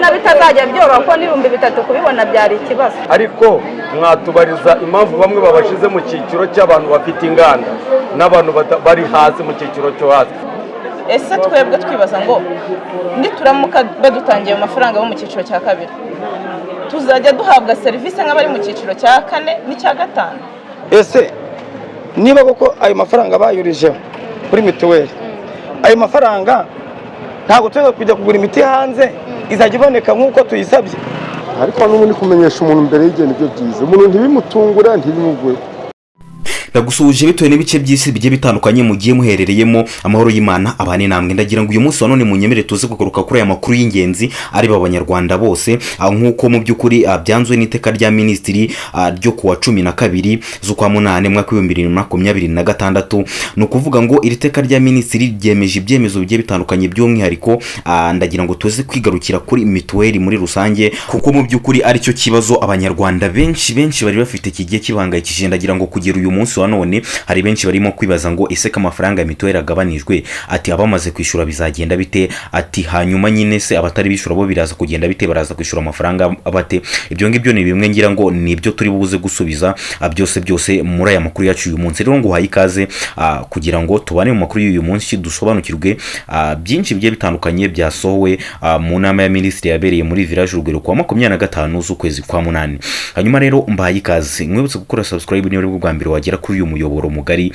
bitazajya byoroha ko n'ibihumbi 3 kubibona byari ikibazo. Ariko mwatubariza impamvu bamwe babashize mu cyiciro cy'abantu bafite inganda n'abantu bari hasi mu cyiciro cyo hasi. Ese twebwe twibaza ngo nituramuka badutangiye amafaranga bo mu cyiciro cya kabiri tuzajya duhabwa serivisi nk'abari mu cyiciro cya 4 n'icya 5? Ese niba koko ayo mafaranga bayurije kuri mituweli, ayo mafaranga ntabwo tuza kujya kugura imiti hanze izajya iboneka nk'uko tuyisabye? Ariko n'ubundi kumenyesha umuntu mbere y'igihe nibyo byiza, umuntu ntibimutungura ntibimugwe. Ndagusuje bitewe n'ibice by'isi bigiye bitandukanye mugiye muherereyemo. Amahoro y'Imana abane namwe. Ndagira ngo uyu munsi wa none munyemere tuze kugaruka kuri aya makuru y'ingenzi ari b'abanyarwanda bose, nkuko mu by'ukuri byanzwe n'iteka rya minisitiri ryo kuwa 12 z'ukwa 8 mwaka wa 2026. No kuvuga ngo iri teka rya minisitiri ryemeje ibyemezo bigiye bitandukanye by'umwihariko. Ndagira ngo tuze kwigarukira kuri mituweli muri rusange, kuko mu by'ukuri ari cyo kibazo abanyarwanda benshi bari bafite kigiye kibangayikishije. Ndagira ngo kugera uyu munsi wa none hari benshi barimo kwibaza ngo ese ko amafaranga ya mituweli agabanijwe, ati abamaze kwishura bizagenda bite, ati hanyuma nyine se abatari bishura bo biraza kugenda bite, baraza kwishura amafaranga abate? Ibyo ngibyo ni bimwe ngira ngo nibyo turi buze gusubiza byose muri aya makuru yacu uyu munsi. Rero ngo hayi kaze kugira ngo tubane mu makuru y'uyu munsi dusobanukirwe byinshi bigiye bitandukanye byasohowe mu nama ya minisitiri yabereye muri village Rugero kwa 25 z'ukwezi kwa 8. Hanyuma rero mbahaye ikaze, mwibutse gukora subscribe niba ari bwo bwa mbere wagera kuri uyu muyoboro mugari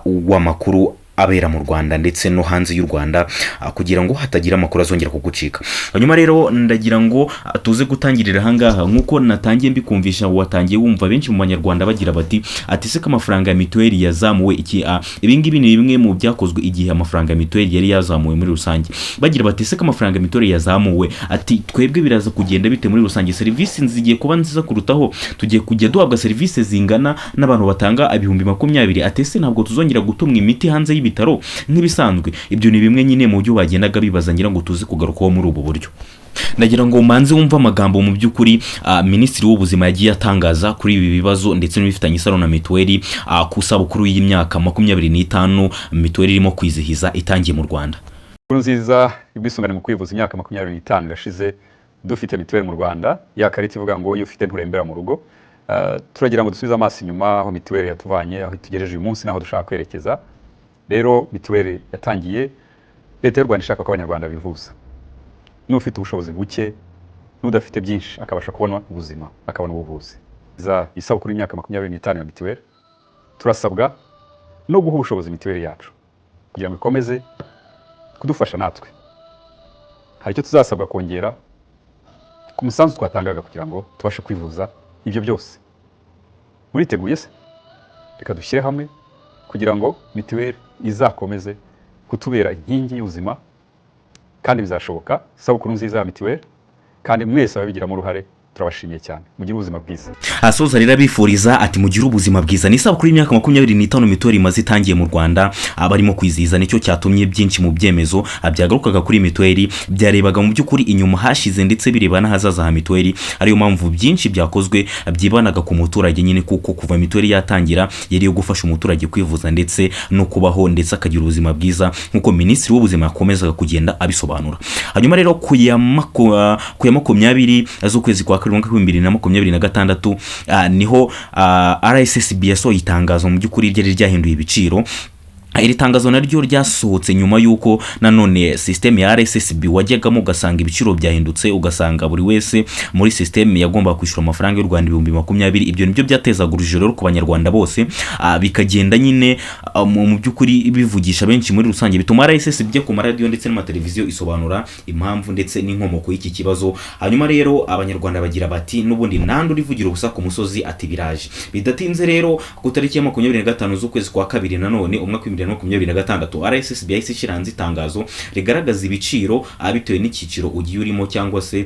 w'amakuru abera mu Rwanda ndetse no hanze y'u Rwanda, kugira ngo hatagira amakuru azongera kugucika. Hanyuma rero ndagira ngo tuze gutangirira hangaha nkuko natangiye mbikumvisha, watangiye wumva benshi mu banyarwanda bagira bati ati se ko amafaranga ya mituweli yazamuwe iki? Ibi ngibi ni bimwe mu byakozwe igihe amafaranga ya mituweli yari yazamuwe muri rusange. Bagira bati se ko amafaranga ya mituweli yazamuwe, ati twebwe biraza kugenda bite muri rusange? Serivisi nzigiye kuba nziza kurutaho, tugiye kujya duhabwa serivisi zingana n'abantu batanga 2020. Ati se ntabwo tuzongera gutumwa imiti hanze y'ibitaro nk'ibisanzwe? Ibyo ni bimwe nyine mu byo bagendaga bibaza, ngira ngo tuzi kugarukaho muri ubu buryo. Ndagira ngo manze wumva amagambo mu by'ukuri minisitiri w'ubuzima yagiye atangaza kuri ibi bibazo ndetse n'ibifitanye isano na mituweli ku sabukuru y'imyaka 25 mituweli irimo kwizihiza itangiye mu Rwanda. Nziza ibisungane mu kwivuza imyaka 25 gashize dufite mituweli mu Rwanda, yakarita ivuga ngo iyo ufite nturembera mu rugo. Turagira ngo dusubize amaso inyuma aho mituweli yatuvanye, aho tugejeje uyu munsi naho dushaka kwerekeza. Rero mituweli yatangiye, leta y'u Rwanda ishaka ko abanyarwanda bivuza. N'ufite ubushobozi buke n'udafite byinshi akabasha kubona ubuzima, akabona ubuvuzi. Isabukuru y'imyaka 25 ya mituweli, turasabwa no guha ubushobozi mituweli yacu kugira ngo ikomeze kudufasha natwe. Hari icyo tuzasabwa kongera ku musanzu twatangaga kugira ngo tubashe kwivuza ibyo byose. Muriteguye se? Reka dushyire hamwe kugira ngo mituweli izakomeze kutubera inkingi y'ubuzima, kandi bizashoboka. Sabukuru nziza ya mituweli, kandi mwese ababigiramo uruhare turabashimiye cyane. Mugire ubuzima bwiza. Asoza rero bifuriza ati mugire ubuzima bwiza. Ni sabukuru y'imyaka 25 mituweli imaze itangiye mu Rwanda, abarimo kwizihiza nicyo cyatumye byinshi mu byemezo byagarukaga kuri mituweli byarebaga mu by'ukuri inyuma hashize ndetse birebana hazaza ha mituweli. Ariyo mpamvu byinshi byakozwe byibanaga ku muturage nyine, kuko kuva mituweli yatangira yari yo gufasha umuturage kwivuza ndetse no kubaho ndetse akagira ubuzima bwiza nkuko minisitiri w'ubuzima yakomezaga kugenda abisobanura. Hanyuma rero ku ya 20 z'ukwezi kwa 2026 niho RSSB yasohoye itangazo mu by'ukuri ryari ryahinduye ibiciro. Iri tangazo naryo ryasohotse nyuma yuko nanone system ya RSSB wajyagamo ugasanga ibiciro byahindutse, ugasanga buri wese muri system yagomba kwishura amafaranga y'u Rwanda 2020. Ibyo nibyo byatezaga urujero ku banyarwanda bose, bikagenda nyine mu by'ukuri bivugisha benshi muri rusange, bituma RSSB ku maradiyo ndetse n'amateleviziyo isobanura impamvu ndetse n'inkomoko y'iki kibazo. Hanyuma rero abanyarwanda bagira bati n'ubundi nandi urivugira ubusa ku musozi ati biraje. Bidatinze rero ku tariki ya 25 z'ukwezi kwa 2 nanone umwaka 2026 RSSB yahise ishiranze itangazo rigaragaza ibiciro bitewe n'ikiciro ugiye urimo cyangwa se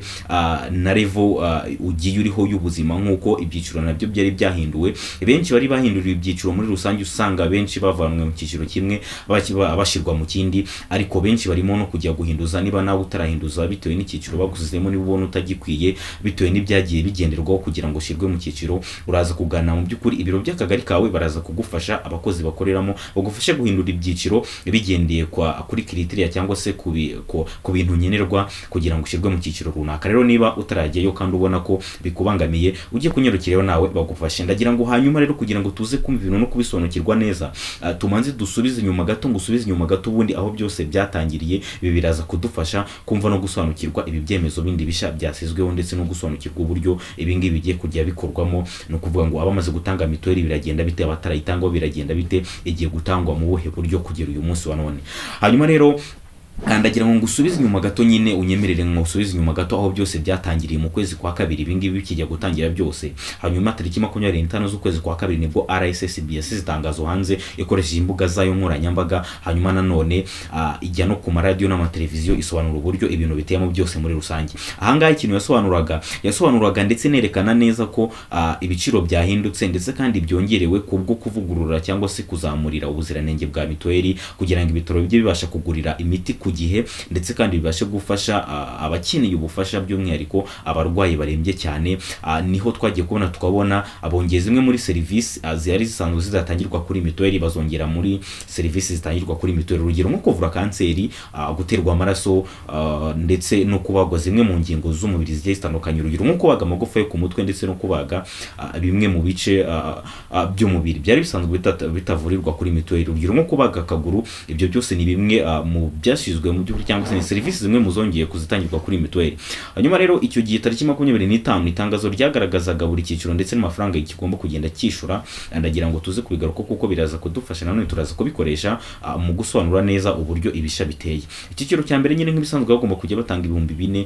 na level ugiye uriho y'ubuzima, nkuko ibyiciro nabyo byari byahinduwe. Benshi bari bahinduriye ibyiciro muri rusange, usanga benshi bavanwe mu kiciro kimwe bashirwa mu kindi, ariko benshi barimo no kujya guhinduza niba nawe utarahinduza bitewe n'ikiciro bagusizemo, niba ubona utagikwiye bitewe n'ibyagiye bigenderwaho kugira ngo shirwe mu kiciro. Uraza kugana mu by'ukuri ibiro by'akagari kawe, baraza kugufasha, abakozi bakoreramo bagufashe guhindura ibyiciro bigendeye kuri criteria cyangwa se ku bintu nkenerwa kugira ngo ushyirwe mu cyiciro runaka. Rero niba utarajyayo kandi ubona ko bikubangamiye ujye kunyarukireho nawe bagufashe. Ndagira ngo hanyuma rero kugira ngo tuze kumva ibintu no kubisobanukirwa neza, tumanze dusubize inyuma gato, ngo usubize inyuma gato ubundi aho byose byatangiriye. Ibi biraza kudufasha kumva no gusobanukirwa ibi byemezo bindi bisha byasizweho ndetse no gusobanukirwa uburyo ibi ngibi bigiye kujya bikorwamo. No kuvuga ngo abamaze gutanga mituweli biragenda bite, abatarayitangwa biragenda bite, igiye gutangwa mu buhe buryo kugera uyu munsi wa none. Hanyuma rero ndagira ngo ngusubize inyuma gato, nyine unyemerere ngo usubize inyuma gato aho byose byatangiriye mu kwezi kwa kabiri ibingibi bikijya gutangira byose. Hanyuma tariki 25 z'ukwezi kwa kabiri nibwo RSSB yasize itangazo hanze ikoresheje imbuga zayo nkoranyambaga. Hanyuma nanone ijya no ku maradiyo n'amateleviziyo isobanura uburyo ibintu biteyemo byose muri rusange. Ahangaha ikintu yasobanuraga ndetse nerekana neza ko ibiciro byahindutse ndetse kandi byongerewe kubwo kuvugurura cyangwa se kuzamurira ubuziranenge bwa mituweli kugira ngo ibitaro bijye bibasha kugurira imiti ku gihe ndetse kandi bibashe gufasha abakeneye ubufasha by'umwihariko abarwayi barembye cyane. Niho twagiye kubona tukabona abongeza imwe muri serivisi zari zisanzwe zizatangirwa kuri mituweli bazongera muri serivisi zitangirwa kuri mituweli, urugero nko kuvura kanseri, guterwa amaraso ndetse no kubagwa zimwe mu ngingo z'umubiri zigiye zitandukanye, urugero nko kubaga amagufa yo ku mutwe ndetse no kubaga bimwe mu bice by'umubiri byari bisanzwe bitavurirwa kuri mituweli, urugero nko kubaga akaguru. Ibyo byose ni bimwe mu byashyizwe mu by'ukuri cyangwa se ni serivisi zimwe muzongeye kuzitangirwa kuri mituweli. Hanyuma rero icyo gihe tariki 25 itangazo ryagaragazaga buri cyiciro ndetse n'amafaranga kigomba kugenda cyishura. Ndagira ngo tuze kubigaruka kuko biraza kudufasha nanone turaza kubikoresha mu gusobanura neza uburyo ibisha biteye. Icyiciro cya mbere nyine nk'ibisanzwe bagomba kujya batanga 4,000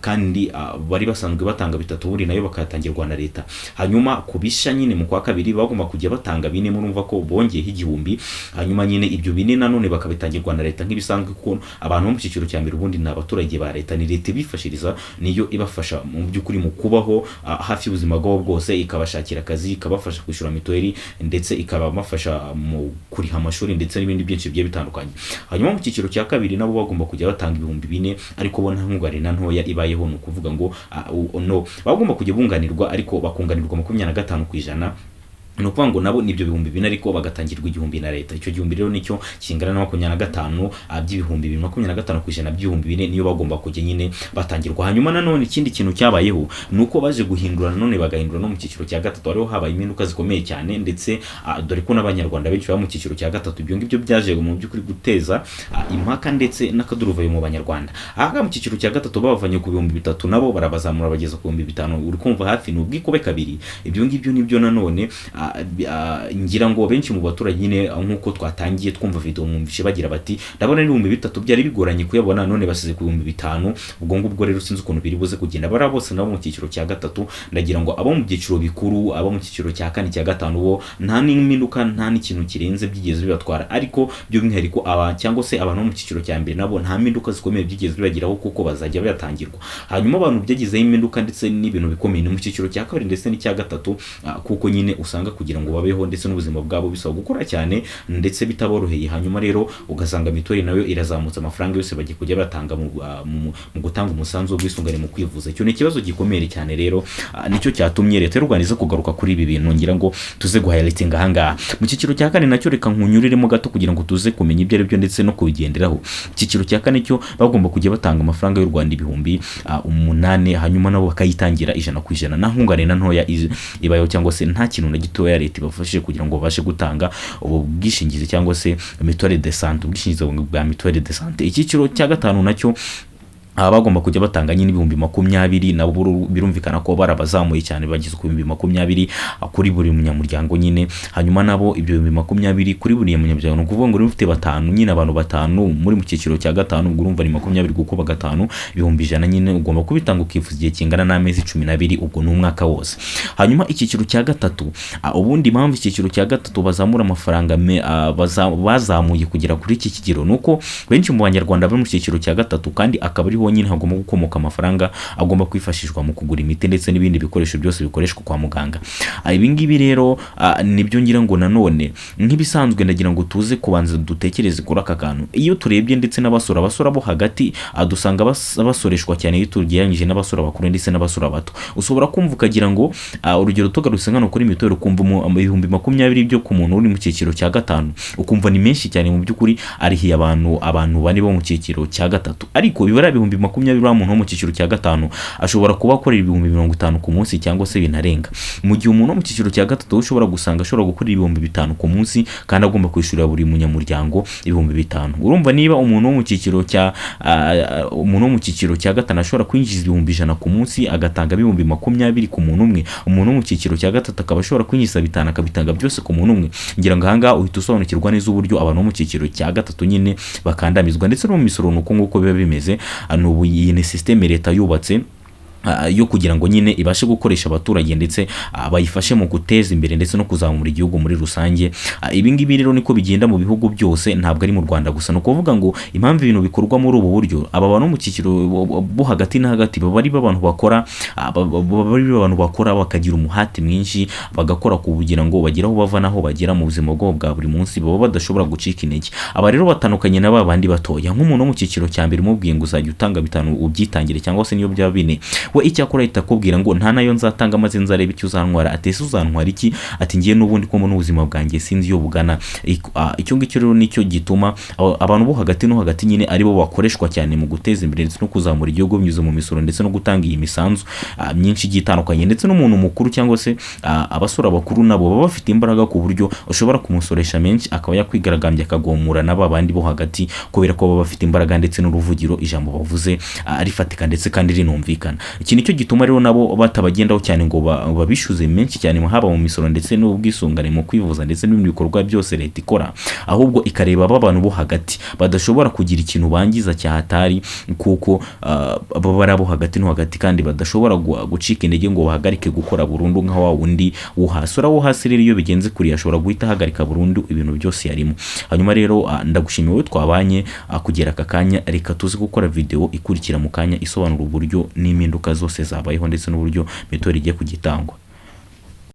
kandi bari basanzwe batanga 3 buri nayo bakatangirwa na leta. Hanyuma kubisha nyine mu kwa kabiri bagomba kujya batanga 4, murumva ko bongeyeho 1,000. Hanyuma nyine ibyo 4 nanone bakabitangirwa na leta nk'ibisanzwe kuko abantu bo mu cyiciro cya mbere ubundi ni abaturage ba leta, ni leta ibifashiriza, niyo ibafasha mu by'ukuri mu kubaho hafi y'ubuzima bwabo bwose, ikabashakira akazi, ikabafasha kwishyura mituweli ndetse ikabafasha mu kuriha amashuri ndetse n'ibindi byinshi bigiye bitandukanye. Hanyuma mu cyiciro cya kabiri nabo bagomba kujya batanga 4,000 ariko bo nta nkunganira ntoya ibayeho, ni ukuvuga ngo bagomba kujya bunganirwa ariko bakunganirwa 25%. ni ukuvuga ngo nabo nibyo 2,000 ariko bagatangirwa 1,000 na leta. Icyo 1,000 rero nicyo kingana na 25 by'ibihumbi 25% ku ijana by'ibihumbi 4 niyo bagomba kujya nyine batangirwa. Hanyuma nanone ikindi kintu cyabayeho nuko baje guhindura nanone bagahindura no mu cyiciro cya gatatu, ariho habaye impinduka zikomeye cyane ndetse dore ko n'abanyarwanda benshi baba mu cyiciro cya gatatu. Ibyo ngibyo byaje mu by'ukuri guteza impaka ndetse n'akaduruvayo mu banyarwanda. Aha mu cyiciro cya gatatu babavanye ku 3,000 nabo barabazamura bageza ku 5,000, uri kumva hafi n'ubwikobe kabiri. Ibyo ngibyo nibyo nanone ngira ngo benshi mu baturage nyine nkuko twatangiye twumva video mwumvishe bagira bati ndabona ni 3,000 byari bigoranye kuyabona, none basize ku 5,000. ubwo ngubwo rero sinzi ukuntu biri buze kugenda. Bara bose nabo mu cyiciro cya gatatu ndagira ngo abo mu byiciro bikuru, abo mu cyiciro cya 4 cya 5 bo nta n'impinduka nta n'ikintu kirenze byigeze bibatwara, ariko byo by'umwihariko cyangwa se abantu mu cyiciro cya mbere nabo nta mpinduka zikomeye byigeze bibagiraho kuko bazajya bayatangirwa. Hanyuma abantu byagizeho impinduka ndetse n'ibintu bikomeye ni mu cyiciro cya 2 ndetse n'icya 3 kuko nyine usanga kugira ngo babeho ndetse n'ubuzima bwabo bisaba gukora cyane ndetse bitaboroheye. Hanyuma rero ugasanga mituweli nayo irazamutse, amafaranga yose bagiye kujya batanga mu gutanga umusanzu w'ubwisungane mu kwivuza. Icyo ni ikibazo gikomeye cyane rero nicyo cyatumye leta y'u Rwanda iza kugaruka kuri ibi bintu. Ngira ngo tuze guhighlighting ahangaha mu cyiciro cya 4 nacyo reka nkunyuriremo gato kugira ngo tuze kumenya ibyo ari byo ndetse no kubigenderaho. Icyiciro cya 4 cyo bagomba kujya batanga amafaranga y'u Rwanda 8,000, hanyuma nabo bakayitangira 100%. Na nkungane na ntoya ibayo cyangwa se nta kintu na gito ya leta ibafashije kugira ngo babashe gutanga ubu bwishingizi cyangwa se mutuelle de santé, ubwishingizi bwa mutuelle de santé. Icyiciro cya 5 nacyo bagomba kujya batanga nyine 20,000 nabo birumvikana ko barabazamuye cyane bagize ku 20,000 kuri buri munyamuryango nyine. Hanyuma nabo ibyo 20,000 kuri buri munyamuryango no kuvuga ngo ufite 5 nyine abantu 5 muri mu cyiciro cya 5 ubwo urumva ni 20 gukuba 5 100,000 nyine ugomba kubitanga ukifuza igihe kingana n'amezi 12 ubwo n'umwaka wose. Hanyuma icyiciro cya 3 ubundi impamvu icyiciro cya 3 bazamura amafaranga bazamuye kugera kuri iki kigero nuko benshi mu banyarwanda bari mu cyiciro cya 3 kandi akaba ariho bo nyine hagomba gukomoka amafaranga agomba kwifashishwa mu kugura imiti ndetse n'ibindi bikoresho byose bikoreshwa kwa muganga. Ibi ngibi rero nibyo ngira ngo nanone nk'ibisanzwe ndagira ngo tuze kubanza dutekereze kuri aka kantu. Iyo turebye ndetse abasora bo hagati dusanga basoreshwa cyane iyo tugereranyije n'abasora bakuru ndetse n'abasora bato. Ushobora kumva ukagira ngo urugero tugarutse nkano kuri mituweli ukumva 2020 byo ku muntu uri mu cyiciro cya gatanu ukumva ni menshi cyane, mu by'ukuri arihiye abantu bane bo mu cyiciro cya gatatu, ariko bibara 2020 wa muntu wo mu cyiciro cya gatanu ashobora kuba akorera 50 ku munsi cyangwa se binarenga, mu gihe umuntu wo mu cyiciro cya gatatu ushobora gusanga ashobora gukorera 5,000 ku munsi kandi agomba kwishyurira buri munyamuryango 5,000. Urumva niba umuntu wo mu cyiciro cya gatanu ashobora kwinjiza 100,000 ku munsi agatanga 20,000 ku muntu umwe, umuntu wo mu cyiciro cya gatatu akaba ashobora kwinjiza 5 akabitanga byose ku muntu umwe. Ngira ngo ahangaha uhita usobanukirwa neza uburyo abantu bo mu cyiciro cya gatatu nyine bakandamizwa, ndetse no mu misoro nuko nguko biba bimeze. N'ubu iyi ni systeme leta yubatse yo kugira ngo nyine ibashe gukoresha abaturage ndetse bayifashe mu guteza imbere ndetse no kuzamura igihugu muri rusange. Ibi ngibi rero niko bigenda mu bihugu byose, ntabwo ari mu Rwanda gusa. No kuvuga ngo impamvu ibintu bikorwa muri ubu buryo, aba bantu mu cyiciro bo hagati na hagati baba ari abantu bakora bakagira umuhati mwinshi, bagakora kugira ngo bagire aho bava naho bagera mu buzima bwabo bwa buri munsi, baba badashobora gucika intege. Aba rero batandukanye n'aba bandi batoya, nk'umuntu wo mu cyiciro cya mbere umubwiye ngo uzajya utanga 5 ubyitangire cyangwa se niyo byaba 4, we icyakora ahita akubwira ngo nta nayo nzatanga maze nzareba icyo uzantwara. Atese uzantwara iki? Ati ngiye n'ubundi ko mu buzima bwanjye sinzi iyo bugana. Icyo ngicyo rero nicyo gituma abantu bo hagati no hagati nyine aribo bakoreshwa cyane mu guteza imbere ndetse no kuzamura igihugu binyuze mu misoro ndetse no gutanga iyi misanzu myinshi igitandukanye. Ndetse n'umuntu mukuru cyangwa se abasora bakuru nabo baba bafite imbaraga ku buryo ushobora kumusoresha menshi akaba yakwigaragambya akagomura n'aba bandi bo hagati, kubera ko baba bafite imbaraga ndetse n'uruvugiro ijambo bavuze rifatika ndetse kandi rinumvikana. Iki nicyo gituma rero nabo batabagendaho cyane ngo babishuze menshi cyane haba mu misoro ndetse n'ubwisungane mu kwivuza ndetse n'ibindi bikorwa byose leta ikora, ahubwo ikareba abantu bo hagati badashobora kugira ikintu bangiza cyahatari, kuko baba ari abo hagati no hagati kandi badashobora gucika intege ngo bahagarike gukora burundu nka wa wundi wo hasi. Ura wo hasi rero iyo bigenze kuri ashobora guhita ahagarika burundu ibintu byose yarimo. Hanyuma rero ndagushimiye wowe twabanye kugera aka kanya, reka tuzi gukora video ikurikira mu kanya isobanura uburyo n'impinduka zose zabayeho ndetse n'uburyo mituweli igiye kugitangwa.